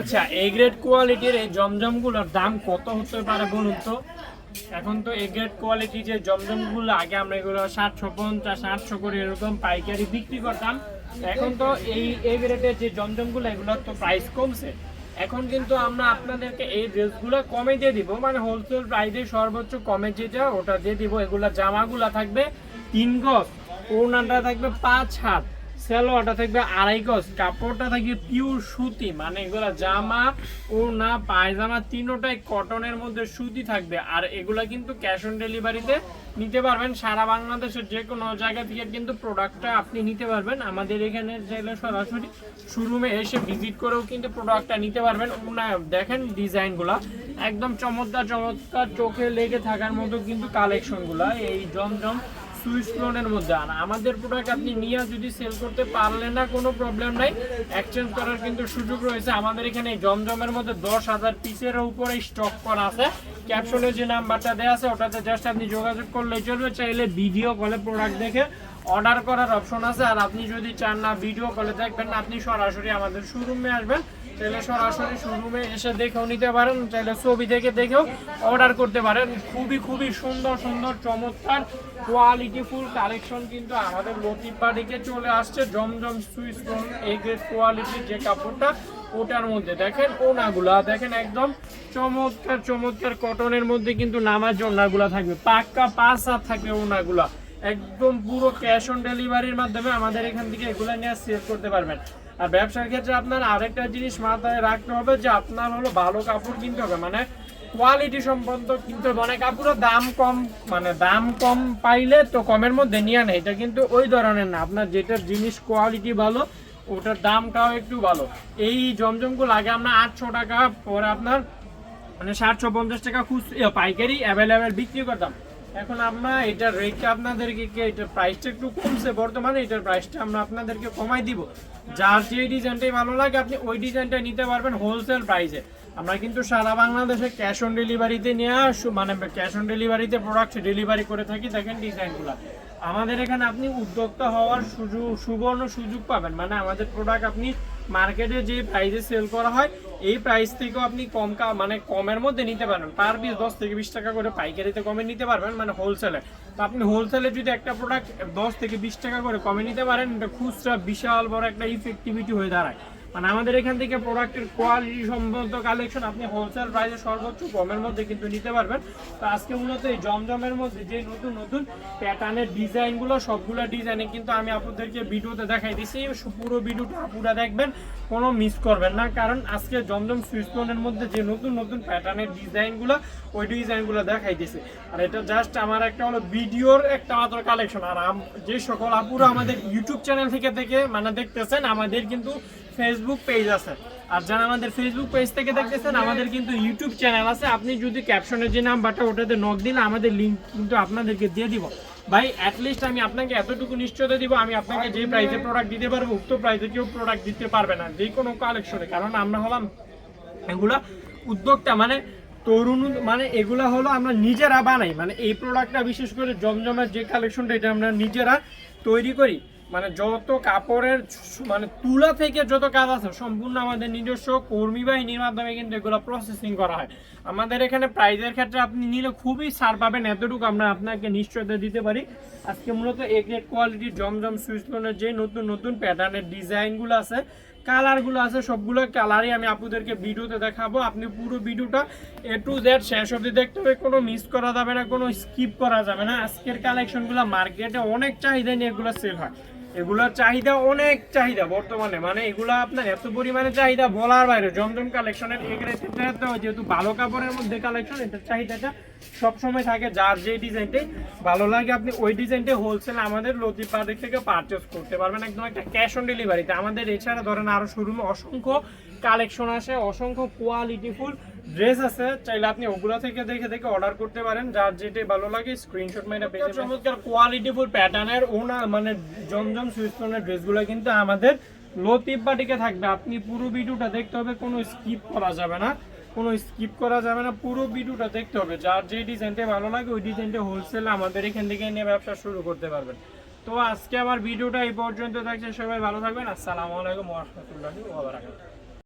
আচ্ছা, A grade কোয়ালিটির এই জমজমগুলোর দাম কত হতে পারে বলুন তো? এখন তো এ গ্রেড কোয়ালিটি যে জমজমগুলো আগে আমরা এগুলো 750 800 করে এরকম পাইকারি বিক্রি করতাম। এখন তো এই এ গ্রেডের যে জমজমগুলো এগুলোর তো প্রাইস কমছে। এখন কিন্তু আমরা আপনাদেরকে এই ড্রেসগুলো কমে দিয়ে দিব, মানে হোলসেল প্রাইসে সর্বোচ্চ কমে যেটা ওটা দিয়ে দিব। এগুলা জামাগুলা থাকবে 3 গজ, ওড়নাটা থাকবে 5 হাত, সালোয়ারটা থাকবে 2.5 গজ, কাপড়টা থাকবে পিওর সুতি, মানে এগুলা জামা ওড়না পায়জামা তিনোটাই কটনের মধ্যে সুতি থাকবে। আর এগুলা কিন্তু ক্যাশ অন ডেলিভারিতে নিতে পারবেন, সারা বাংলাদেশের যে কোনো জায়গা থেকে কিন্তু প্রোডাক্টটা আপনি নিতে পারবেন। আমাদের এখানে চাইলে সরাসরি শোরুমে এসে ভিজিট করেও কিন্তু প্রোডাক্টটা নিতে পারবেন। ওড়না দেখেন ডিজাইনগুলা একদম চমৎকার চমৎকার, চোখে লেগে থাকার মতো কিন্তু কালেকশনগুলা এই জমজম সুইস লোনের মধ্যে। আর আমাদের প্রোডাক্ট আপনি নিয়ে যদি সেল করতে পারলেন না, কোনো প্রবলেম নাই, এক্সচেঞ্জ করার কিন্তু সুযোগ রয়েছে। আমাদের এখানে জমজমের মধ্যে 10,000 পিসের উপরে স্টক করা আছে। ক্যাপশনে যে নাম্বারটা দেওয়া আছে ওটাতে জাস্ট আপনি যোগাযোগ করলেই চলবে। চাইলে ভিডিও কলে প্রোডাক্ট দেখে অর্ডার করার অপশন আছে। আর আপনি যদি চান না ভিডিও কলে দেখবেন না, আপনি সরাসরি আমাদের শোরুমে আসবেন, চাইলে সরাসরি শোরুমে এসে দেখেও নিতে পারেন, চাইলে ছবি থেকে দেখেও অর্ডার করতে পারেন। খুবই সুন্দর সুন্দর চমৎকার কোয়ালিটিফুল কালেকশন কিন্তু আমাদের লতিফ বাটিকে চলে আসছে। জমজম সুইস লোন এই গ্রেড কোয়ালিটির যে কাপড়টা ওটার মধ্যে দেখেন ওনাগুলা দেখেন একদম চমৎকার চমৎকার কটনের মধ্যে কিন্তু নামাজ ওনাগুলা থাকবে, পাক্কা 5 হাত থাকবে ওনাগুলা, একদম পুরো ক্যাশ অন ডেলিভারির মাধ্যমে আমাদের এখান থেকে এগুলা নিয়ে সেল করতে পারবেন। আর ব্যবসার ক্ষেত্রে আপনার আরেকটা জিনিস মাথায় রাখতে হবে যে আপনার হলো ভালো কাপড় কিনতে হবে, মানে কোয়ালিটি সম্পন্ন কিনতে হবে। মানে কাপড়ের দাম কম, মানে দাম কম পাইলে তো কমের মধ্যে নিয়ে নেয়, এটা কিন্তু ওই ধরনের না। আপনার যেটার জিনিস কোয়ালিটি ভালো ওটার দামটাও একটু ভালো। এই জমজমগুলো আগে আমরা 800 টাকা, পরে আপনার মানে 750 টাকা পাইকারি অ্যাভেলেবেল বিক্রি করতাম। এখন আমরা এটার রেটটা আপনাদেরকে, এটার প্রাইসটা একটু কমছে বর্তমানে, এটার প্রাইসটা আমরা আপনাদেরকে কমাই দিব। যার যে ডিজাইনটাই ভালো লাগে আপনি ওই ডিজাইনটা নিতে পারবেন হোলসেল প্রাইসে। আমরা কিন্তু সারা বাংলাদেশে ক্যাশ অন ডেলিভারিতে নিয়ে মানে ক্যাশ অন ডেলিভারিতে প্রোডাক্ট ডেলিভারি করে থাকি। দেখেন ডিজাইনগুলো আমাদের এখানে আপনি উদ্যোক্তা হওয়ার সুবর্ণ সুযোগ পাবেন, মানে আমাদের প্রোডাক্ট আপনি মার্কেটে যে প্রাইসে সেল করা হয় এই প্রাইস থেকেও আপনি মানে কমের মধ্যে নিতে পারবেন। পার পিস 10 থেকে 20 টাকা করে পাইকারিতে কমে নিতে পারবেন, মানে হোলসেলে। তো আপনি হোলসেলে যদি একটা প্রোডাক্ট 10 থেকে 20 টাকা করে কমে নিতে পারেন, এটা খুচরা বিশাল বড় একটা ইফেক্টিভিটি হয়ে দাঁড়ায়। মানে আমাদের এখান থেকে প্রোডাক্টের কোয়ালিটি সম্বন্ধ কালেকশন আপনি হোলসেল প্রাইসে সর্বোচ্চ কমের মধ্যে কিন্তু নিতে পারবেন। তো আজকে মূলত এই জমজমের মধ্যে যে নতুন নতুন প্যাটার্নের ডিজাইনগুলো সবগুলো ডিজাইনে কিন্তু আমি আপনাদেরকে ভিডিওতে দেখাই দিচ্ছি। পুরো ভিডিওটা পুরো দেখবেন, কোনো মিস করবেন না, কারণ আজকে জমজম সুইস লোনের মধ্যে যে নতুন নতুন প্যাটার্নের ডিজাইনগুলো ওই ডিজাইনগুলো দেখাই দিচ্ছে। আর এটা জাস্ট আমার একটা হলো ভিডিওর একটা মাত্র কালেকশন। আর যে সকল আপুরা আমাদের ইউটিউব চ্যানেল থেকে মানে দেখতেছেন, আমাদের কিন্তু ফেসবুক পেজ আছে। আর যারা আমাদের ফেসবুক পেজ থেকে দেখতেছেন আমাদের কিন্তু ইউটিউব চ্যানেল আছে। আপনি যদি ক্যাপশনের যে নাম্বারটা ওটাতে নক দিলে আমাদের লিঙ্ক কিন্তু আপনাদেরকে দিয়ে দিব। ভাই অ্যাটলিস্ট আমি আপনাকে এতটুকু নিশ্চয়তা দিব, আমি আপনাকে যে প্রাইসে প্রোডাক্ট দিতে পারবো উক্ত প্রাইসে কেউ প্রোডাক্ট দিতে পারবে না যে কোনো কালেকশনে। কারণ আমরা হলাম এগুলা উদ্যোক্তা, মানে তরুণ, মানে এগুলা হলো আমরা নিজেরা বানাই। মানে এই প্রোডাক্টটা বিশেষ করে জমজমের যে কালেকশনটা এটা আমরা নিজেরা তৈরি করি। মানে যত কাপড়ের মানে তুলা থেকে যত কাজ আছে সম্পূর্ণ আমাদের নিজস্ব কর্মী বাহিনীর মাধ্যমে কিন্তু এগুলো প্রসেসিং করা হয়। আমাদের এখানে প্রাইজের ক্ষেত্রে আপনি নিলে খুবই ছাড় পাবেন, এতটুকু আমরা আপনাকে নিশ্চয়তা দিতে পারি। আজকে মূলত এ গ্রেড কোয়ালিটির জমজম সুইস লোনের যে নতুন নতুন প্যাটার্নের ডিজাইনগুলো আছে, কালারগুলো আছে, সবগুলো কালারই আমি আপনাদেরকে ভিডিওতে দেখাবো। আপনি পুরো ভিডিওটা A to Z শেষ অবধি দেখতে হবে, কোনো মিস করা যাবে না, কোনো স্কিপ করা যাবে না। আজকের কালেকশনগুলো মার্কেটে অনেক চাহিদা নিয়ে এগুলো সেল হয়, এগুলোর চাহিদা অনেক চাহিদা বর্তমানে, মানে এগুলো আপনার এত পরিমাণে চাহিদা বলার বাইরে। জমজম কালেকশনের যেহেতু ভালো কাপড়ের মধ্যে কালেকশন, এটার চাহিদাটা সবসময় থাকে। যার যে ডিজাইনটাই ভালো লাগে আপনি ওই ডিজাইনটা হোলসেল আমাদের লতিফ বাটিক থেকে পারচেস করতে পারবেন, একদম একটা ক্যাশ অন ডেলিভারিতে। আমাদের এছাড়া ধরেন আরও শোরুমে অসংখ্য কালেকশন আসে, অসংখ্য কোয়ালিটিফুল ড্রেস আছে, চাইলে আপনি ওগুলো থেকে দেখে দেখে অর্ডার করতে পারেন। যার যেটাই ভালো লাগে স্ক্রিনশট মেরে পেয়ে চমৎকার কোয়ালিটিফুল প্যাটার্নের মানে জমজম সুইস লোনের ড্রেসগুলো কিন্তু আমাদের লতিফ বাটিকে থাকবে। আপনি পুরো ভিডিওটা দেখতে হবে, কোনো স্কিপ করা যাবে না, কোনো স্কিপ করা যাবে না, পুরো ভিডিওটা দেখতে হবে। যার যে ডিজাইনটা ভালো লাগে ওই ডিজাইনটা হোলসেল আমাদের এখান থেকে নিয়ে ব্যবসা শুরু করতে পারবেন। তো আজকে আমার ভিডিওটা এই পর্যন্ত থাকছে, সবাই ভালো থাকবেন। আসসালামু আলাইকুম ওয়া রাহমাতুল্লাহি ওয়া বারাকাতুহু।